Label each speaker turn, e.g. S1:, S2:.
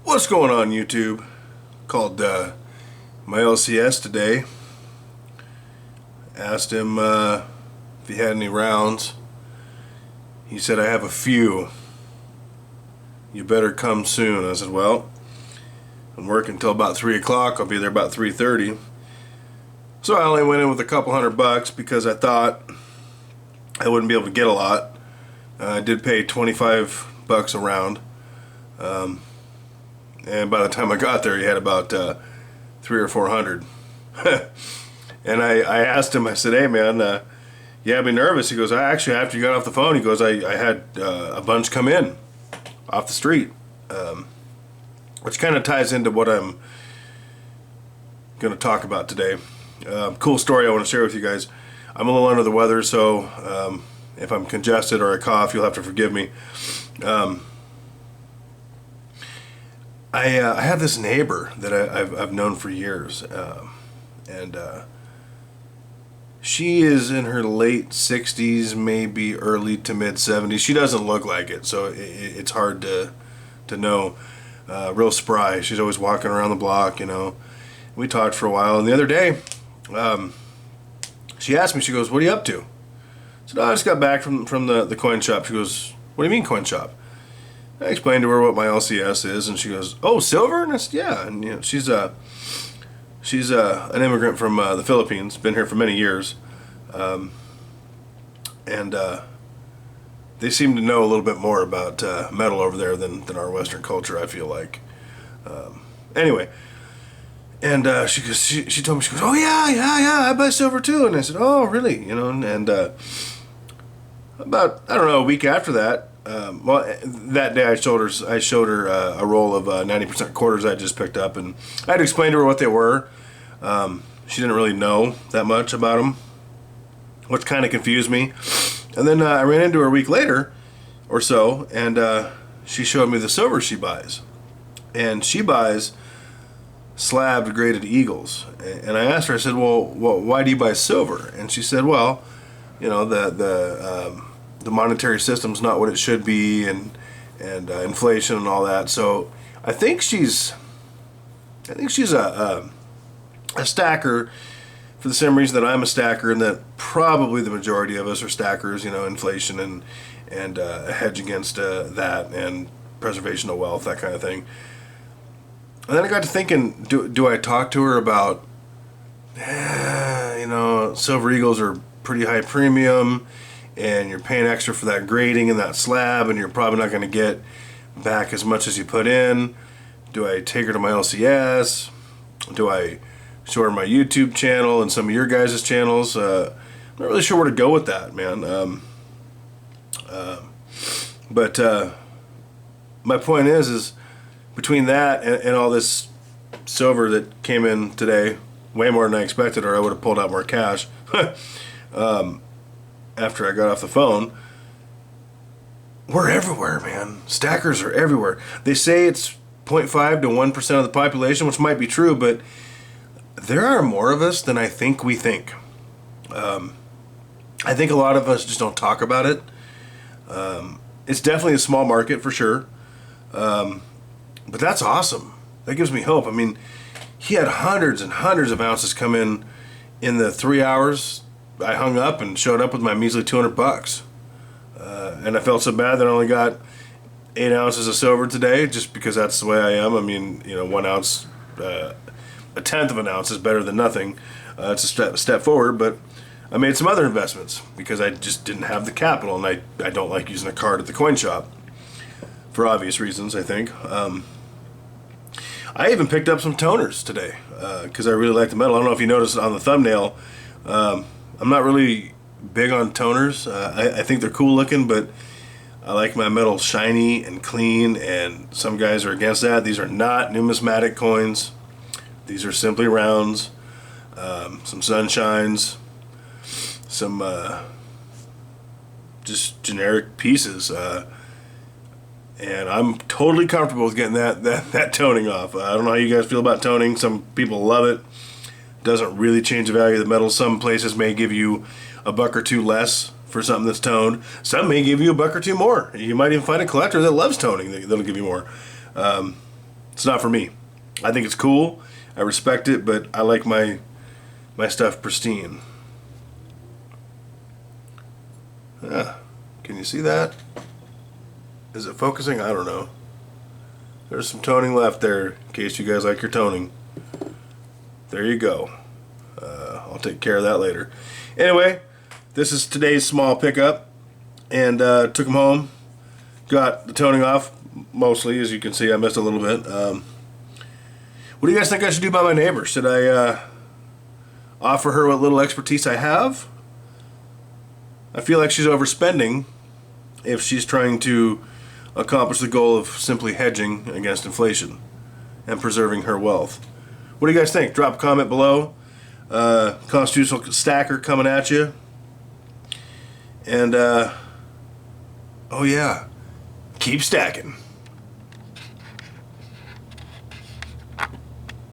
S1: What's going on, YouTube? Called my LCS today. Asked him if he had any rounds. He said, I have a few. You better come soon. I said, well, I'm working until about 3 o'clock. I'll be there about 3:30. So I only went in with a couple $100 because I thought I wouldn't be able to get a lot. I did pay $25 a round. And by the time I got there, he had about 300 or 400. And I asked him, I said, hey man, you had me nervous. He goes, actually, after you got off the phone, he goes, I had a bunch come in off the street. Which kind of ties into what I'm going to talk about today. Cool story I want to share with you guys. I'm a little under the weather, so if I'm congested or I cough, you'll have to forgive me. I have this neighbor that I've known for years, and she is in her late 60s, maybe early to mid 70s. She doesn't look like it, so it's hard to know. Real spry. She's always walking around the block, you know. We talked for a while, and the other day, she asked me, she goes, what are you up to? I said, I just got back from the coin shop. She goes, what do you mean coin shop? I explained to her what my LCS is, and she goes, oh, silver? And I said, yeah. And you know, she's an immigrant from the Philippines, been here for many years, and they seem to know a little bit more about metal over there than our Western culture, I feel like. Anyway, and she goes, she told me, she goes, oh yeah, I buy silver too. And I said, oh really? You know, and about, I don't know, a week after that, well, that day I showed her a roll of 90% quarters I just picked up, and I had to explain to her what they were. She didn't really know that much about them, which kind of confused me. And then I ran into her a week later or so, and she showed me the silver she buys. And she buys slabbed graded eagles. And I asked her, I said, well, why do you buy silver? And she said, well, you know, the monetary system's not what it should be, and inflation and all that. So I think she's a stacker for the same reason that I'm a stacker, and that probably the majority of us are stackers. You know, inflation and a hedge against that, and preservation of wealth, that kind of thing. And then I got to thinking, do I talk to her about, you know, silver eagles are pretty high premium, and you're paying extra for that grading and that slab, and you're probably not going to get back as much as you put in. Do I take her to my LCS? Do I show her my YouTube channel and some of your guys' channels? I'm not really sure where to go with that, man. But my point is between that and all this silver that came in today, way more than I expected, or I would have pulled out more cash. After I got off the phone, we're everywhere, man. Stackers are everywhere. They say it's 0.5 to 1% of the population, which might be true, but there are more of us than I think we think. I think a lot of us just don't talk about it. It's definitely a small market for sure, but that's awesome. That gives me hope. I mean, he had hundreds and hundreds of ounces come in the 3 hours. I hung up and showed up with my measly $200. And I felt so bad that I only got 8 ounces of silver today, just because that's the way I am. I mean, you know, 1 ounce, a tenth of an ounce is better than nothing. It's a step forward, but I made some other investments because I just didn't have the capital, and I don't like using a card at the coin shop for obvious reasons, I think. I even picked up some toners today because I really like the metal. I don't know if you noticed on the thumbnail, I'm not really big on toners. I think they're cool looking, but I like my metal shiny and clean, and some guys are against that. These are not numismatic coins. These are simply rounds, some sunshines, some just generic pieces. And I'm totally comfortable with getting that toning off. I don't know how you guys feel about toning. Some people love it. Doesn't really change the value of the metal. Some places may give you $1 or $2 less for something that's toned. Some may give you $1 or $2 more. You might even find a collector that loves toning that'll give you more. It's not for me. I think it's cool. I respect it, but I like my stuff pristine. Can you see that? Is it focusing? I don't know. There's some toning left there, in case you guys like your toning. There you go. I'll take care of that later. Anyway, this is today's small pickup, and took them home. Got the toning off, mostly, as you can see. I missed a little bit. What do you guys think I should do by my neighbor? Should I offer her what little expertise I have? I feel like she's overspending if she's trying to accomplish the goal of simply hedging against inflation and preserving her wealth. What do you guys think? Drop a comment below. Constitutional stacker coming at you. And, oh yeah, keep stacking.